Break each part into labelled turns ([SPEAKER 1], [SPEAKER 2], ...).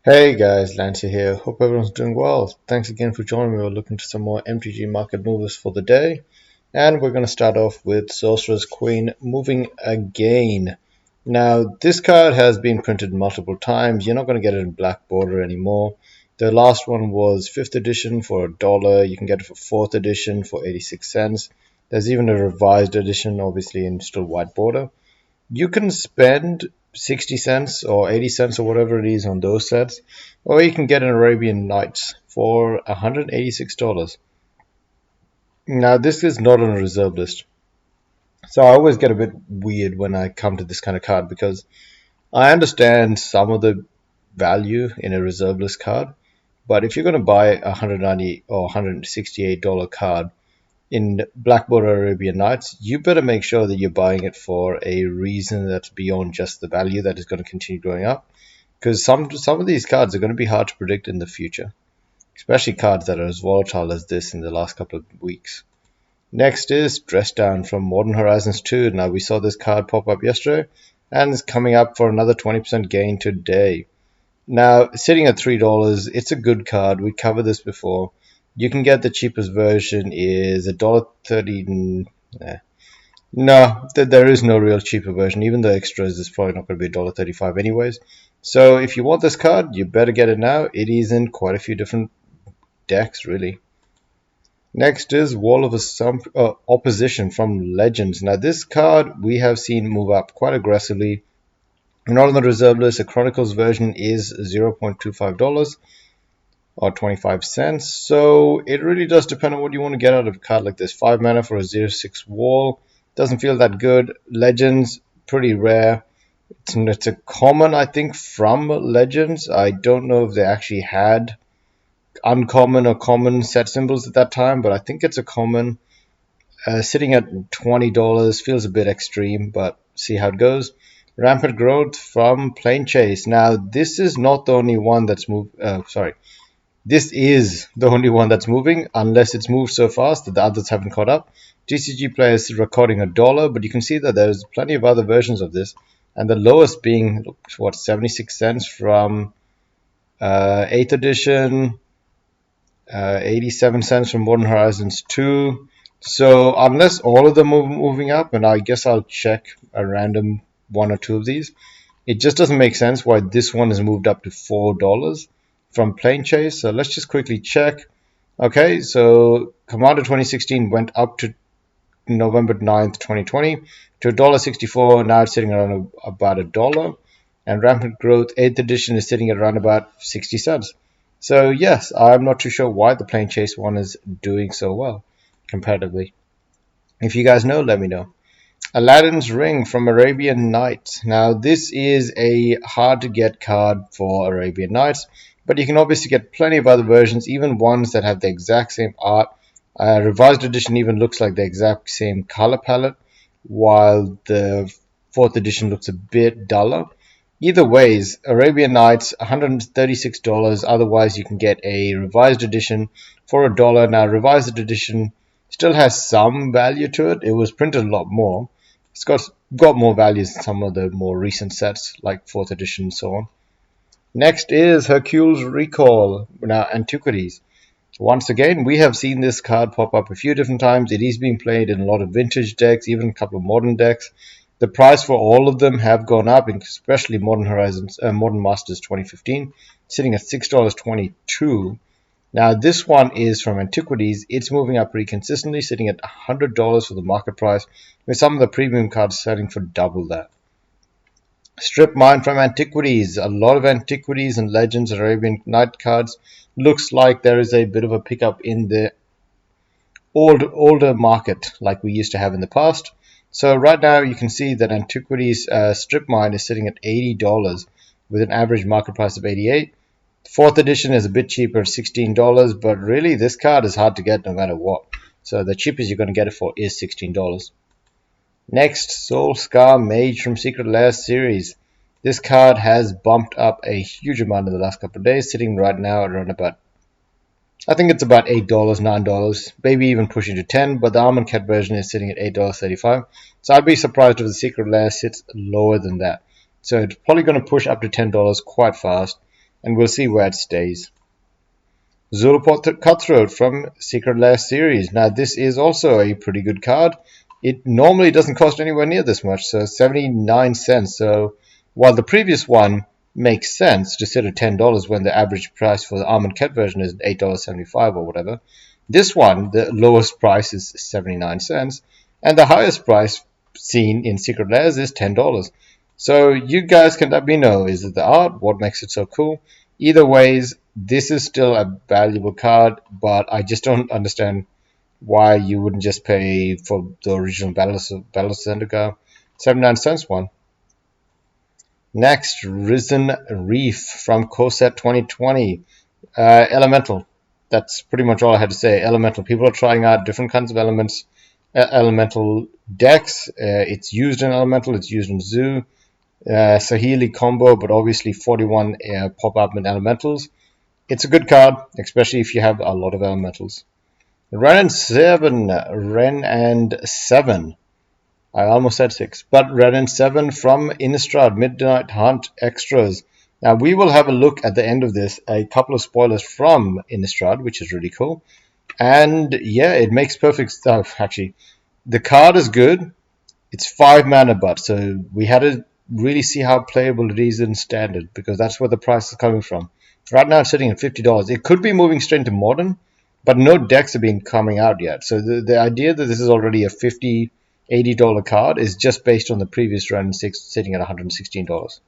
[SPEAKER 1] Hey guys, Lancy here. Hope everyone's doing well. Thanks again for joining me. We're looking to some more MTG market movers for the day. And we're going to start off with Sorceress Queen moving again. Now, this card has been printed multiple times. You're not going to get it in black border anymore. The last one was 5th edition for $1. You can get it for 4th edition for 86 cents. There's even a revised edition, obviously, in still white border. You can spend 60 cents or 80 cents or whatever it is on those sets, or you can get an Arabian Nights for $186. Now, this is not on a reserve list, so I always get a bit weird when I come to this kind of card because I understand some of the value in a reserve list card, but if you're going to buy a $190 or $168 card in Blackboard Arabian Nights, you better make sure that you're buying it for a reason that's beyond just the value that is going to continue going up. Because some of these cards are going to be hard to predict in the future, especially cards that are as volatile as this in the last couple of weeks. Next is Dress Down from Modern Horizons 2. Now, we saw this card pop up yesterday, and it's coming up for another 20% gain today. Now, sitting at $3, it's a good card. We covered this before. You can get the cheapest version is $1.30. No, there is no real cheaper version. Even the extras is probably not going to be $1.35 anyways. So if you want this card, you better get it now. It is in quite a few different decks, really. Next is Wall of Opposition from Legends. Now this card we have seen move up quite aggressively. Not on the reserve list. The Chronicles version is $0.25 or 25 cents. So it really does depend on what you want to get out of a card like this. 5 mana for a 0/6 wall. Doesn't feel that good. Legends, pretty rare. It's a common, I think, from Legends. I don't know if they actually had uncommon or common set symbols at that time, but I think it's a common. Sitting at $20 feels a bit extreme, but see how it goes. Rampant Growth from Plane Chase. Now, this is not the only one that's moved. This is the only one that's moving, unless it's moved so fast that the others haven't caught up. TCG players recording $1, but you can see that there's plenty of other versions of this, and the lowest being, what, 76 cents from 8th edition, 87 cents from Modern Horizons 2. So unless all of them are moving up, and I guess I'll check a random one or two of these, it just doesn't make sense why this one has moved up to $4 from Plane Chase. So let's just quickly check. Okay, so Commander 2016 went up to November 9th, 2020 to $1.64. Now it's sitting around about $1. And Rampant Growth 8th edition is sitting at around about 60 cents. So yes, I'm not too sure why the Plane Chase one is doing so well comparatively. If you guys know, let me know. Aladdin's Ring from Arabian Nights. Now this is a hard to get card for Arabian Nights, but you can obviously get plenty of other versions, even ones that have the exact same art. Revised edition even looks like the exact same color palette, while the 4th edition looks a bit duller. Either ways, Arabian Nights, $136. Otherwise, you can get a revised edition for $1. Now, revised edition still has some value to it. It was printed a lot more. It's got more values than some of the more recent sets, like 4th edition and so on. Next is Hercules Recall. Now, Antiquities. Once again, we have seen this card pop up a few different times. It is being played in a lot of vintage decks, even a couple of modern decks. The price for all of them have gone up, especially Modern Masters 2015, sitting at $6.22. Now, this one is from Antiquities. It's moving up pretty consistently, sitting at $100 for the market price, with some of the premium cards selling for double that. Strip Mine from Antiquities. A lot of Antiquities and Legends and Arabian Night cards. Looks like there is a bit of a pickup in the older market like we used to have in the past. So right now you can see that Antiquities Strip Mine is sitting at $80 with an average market price of $88. 4th edition is a bit cheaper, $16, but really this card is hard to get no matter what. So the cheapest you're going to get it for is $16. Next, Soul Scar Mage from Secret Lair series. This card has bumped up a huge amount in the last couple of days, sitting right now at around about, I think it's about $8, $9, maybe even pushing to $10, but the Almond Cat version is sitting at $8.35. So I'd be surprised if the Secret Lair sits lower than that. So it's probably going to push up to $10 quite fast. and we'll see where it stays. Zulaport Cutthroat from Secret Lair series. Now this is also a pretty good card. It normally doesn't cost anywhere near this much, so 79 cents. So while the previous one makes sense to sit at $10 when the average price for the Almond Cat version is $8.75 or whatever, this one, the lowest price is 79 cents, and the highest price seen in Secret Lairs is $10. So you guys can let me know, is it the art? What makes it so cool? Either ways, this is still a valuable card, but I just don't understand why you wouldn't just pay for the original Battle Center card. 79 cents one. Next, Risen Reef from Corset 2020. Elemental. That's pretty much all I had to say. Elemental. People are trying out different kinds of elements. Elemental decks. It's used in Elemental. It's used in Zoo. Sahili combo, but obviously 41 pop-up and elementals. It's a good card, especially if you have a lot of elementals. Ren and 7. I almost said 6, but Ren and 7 from Innistrad Midnight Hunt Extras. Now we will have a look at the end of this, a couple of spoilers from Innistrad, which is really cool. And yeah, it makes perfect stuff, actually. The card is good. It's 5 mana but, so we had to really see how playable it is in standard, because that's where the price is coming from. Right now it's sitting at $50. It could be moving straight into modern, but no decks have been coming out yet. So the idea that this is already a $50, $80 card is just based on the previous round 6 sitting at $116.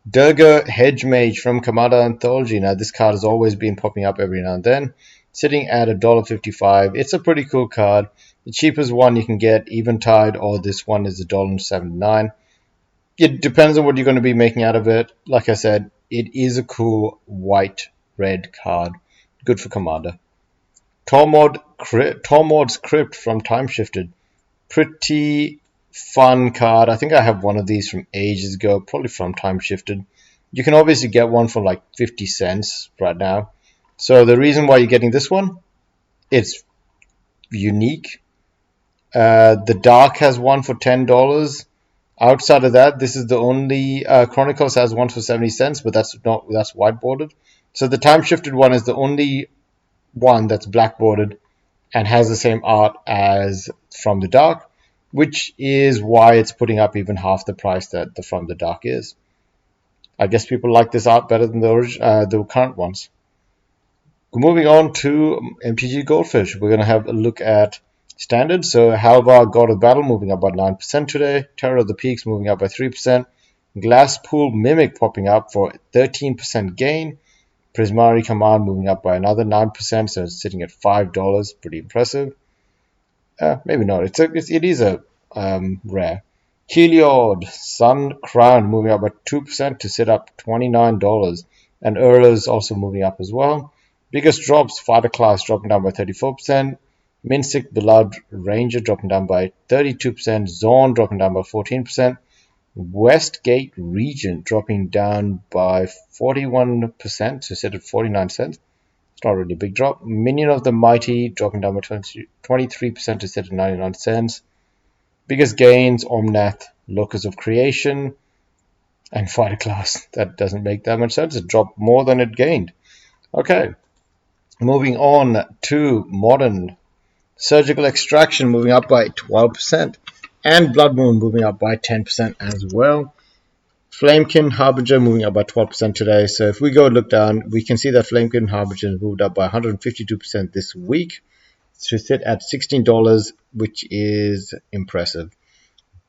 [SPEAKER 1] Durga Hedge Mage from Commander Anthology. Now this card has always been popping up every now and then, sitting at $1.55. It's a pretty cool card. The cheapest one you can get, Eventide, or this one is $1.79. It depends on what you're going to be making out of it. Like I said, it is a cool white-red card. Good for Commander. Tormod's Crypt from Time Shifted. Pretty fun card. I think I have one of these from ages ago, probably from Time Shifted. You can obviously get one for like 50 cents right now. So the reason why you're getting this one, it's unique. The Dark has one for $10. Outside of that, this is the only Chronicles has one for 70 cents, but that's whiteboarded. So the Time Shifted one is the only one that's blackboarded and has the same art as From the Dark, which is why it's putting up even half the price that the From the Dark is. I guess people like this art better than the current ones. Moving on to MTG Goldfish, we're going to have a look at Standard. So Halvar, God of Battle, moving up by 9% today. Terror of the Peaks moving up by 3%. Glasspool Mimic popping up for 13% gain. Prismari Command moving up by another 9%, so it's sitting at $5. Pretty impressive. Maybe not. It is a rare. Heliod Sun Crown moving up by 2% to sit up $29. And Urla's also moving up as well. Biggest drops, Fighter Class dropping down by 34%. Minsik Beloved Ranger dropping down by 32%. Zorn dropping down by 14%. Westgate Regent dropping down by 41% to sit at 49 cents. It's not really a big drop. Minion of the Mighty dropping down by 23% to sit at 99 cents. Biggest gains, Omnath, Locus of Creation, and Fighter Class. That doesn't make that much sense. It dropped more than it gained. Okay, moving on to Modern. Surgical Extraction moving up by 12%. And Blood Moon moving up by 10% as well. Flamekin Harbinger moving up by 12% today. So if we go look down, we can see that Flamekin Harbinger moved up by 152% this week to sit at $16, which is impressive.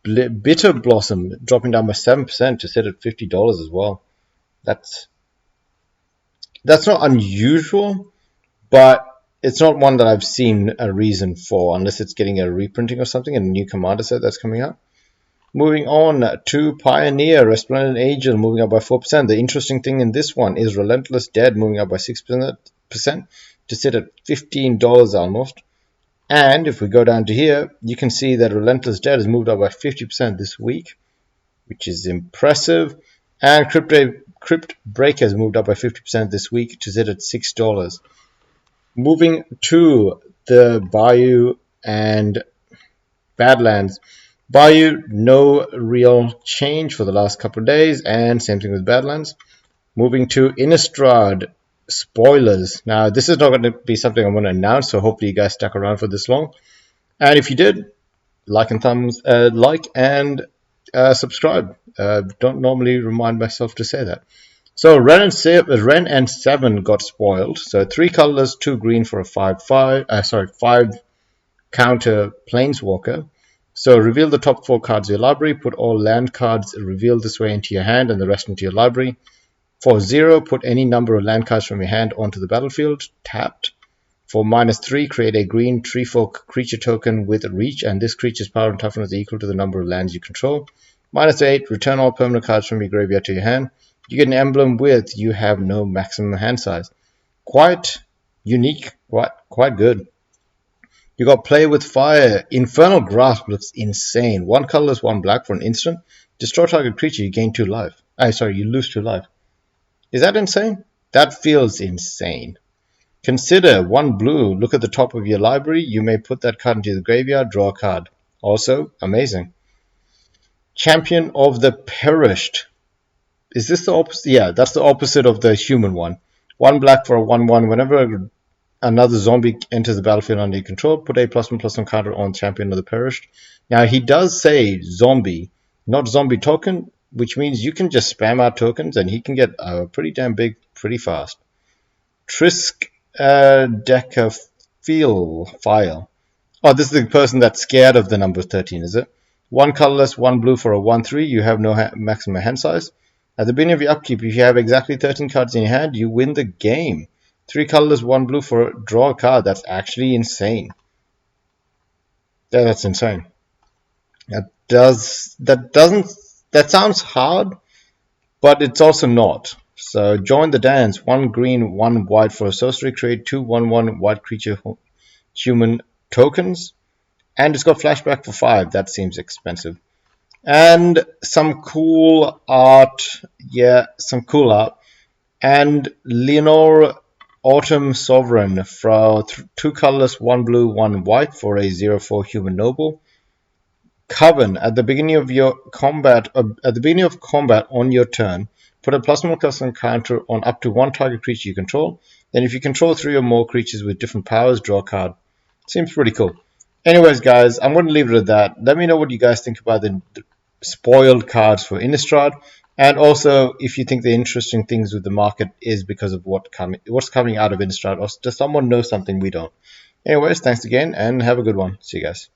[SPEAKER 1] Bitter Blossom dropping down by 7% to sit at $50 as well. That's not unusual, but it's not one that I've seen a reason for, unless it's getting a reprinting or something, and a new commander set that's coming out. Moving on to Pioneer, Resplendent Angel moving up by 4%. The interesting thing in this one is Relentless Dead moving up by 6% to sit at $15 almost. And if we go down to here, you can see that Relentless Dead has moved up by 50% this week, which is impressive. And Crypt Breaker has moved up by 50% this week to sit at $6. Moving to the Bayou and Badlands. Bayou, no real change for the last couple of days, and same thing with Badlands. Moving to Innistrad spoilers. Now, this is not going to be something I'm going to announce, so hopefully you guys stuck around for this long. And if you did, like and subscribe. Don't normally remind myself to say that. So Ren and 7 got spoiled. So 3 colorless, 2 green for a 5 counter planeswalker. So reveal the top 4 cards of your library, put all land cards revealed this way into your hand and the rest into your library. For 0, put any number of land cards from your hand onto the battlefield, tapped. For -3, create a green treefolk creature token with reach, and this creature's power and toughness is equal to the number of lands you control. -8, return all permanent cards from your graveyard to your hand. You get an emblem with you have no maximum hand size. Quite unique, quite good. You got Play with Fire. Infernal Grasp looks insane. 1 colorless, 1 black for an instant. Destroy target creature, you gain 2 life. You lose 2 life. Is that insane? That feels insane. Consider 1 blue. Look at the top of your library. You may put that card into the graveyard, draw a card. Also, amazing. Champion of the Perished. Is this the opposite? Yeah, that's the opposite of the human one. 1 black for a 1/1. Whenever another zombie enters the battlefield under your control, put a +1/+1 counter on Champion of the Perished. Now, he does say zombie, not zombie token, which means you can just spam out tokens and he can get pretty damn big pretty fast. Trisk Decaphile. Oh, this is the person that's scared of the number 13, is it? 1 colorless, 1 blue for a 1/3. You have no maximum hand size. At the beginning of your upkeep, if you have exactly 13 cards in your hand, you win the game. 3 colorless, 1 blue for a draw a card. That's actually insane. Yeah, that's insane. That sounds hard, but it's also not. So join the dance. 1 green, 1 white for a sorcery. Create 2 1/1 white creature human tokens. And it's got flashback for 5. That seems expensive. And some cool art. Yeah, some cool art. And Leonore Autumn Sovereign for 2 colorless, 1 blue, 1 white for a 0/4 human noble. Coven. At the beginning of combat on your turn, put a +1/+1 counter on up to 1 target creature you control. Then if you control 3 or more creatures with different powers, draw a card. Seems pretty cool. Anyways, guys, I'm going to leave it at that. Let me know what you guys think about the spoiled cards for Innistrad. And also, if you think the interesting things with the market is because of what's coming out of Innistrad, or does someone know something we don't? Anyways, thanks again, and have a good one. See you guys.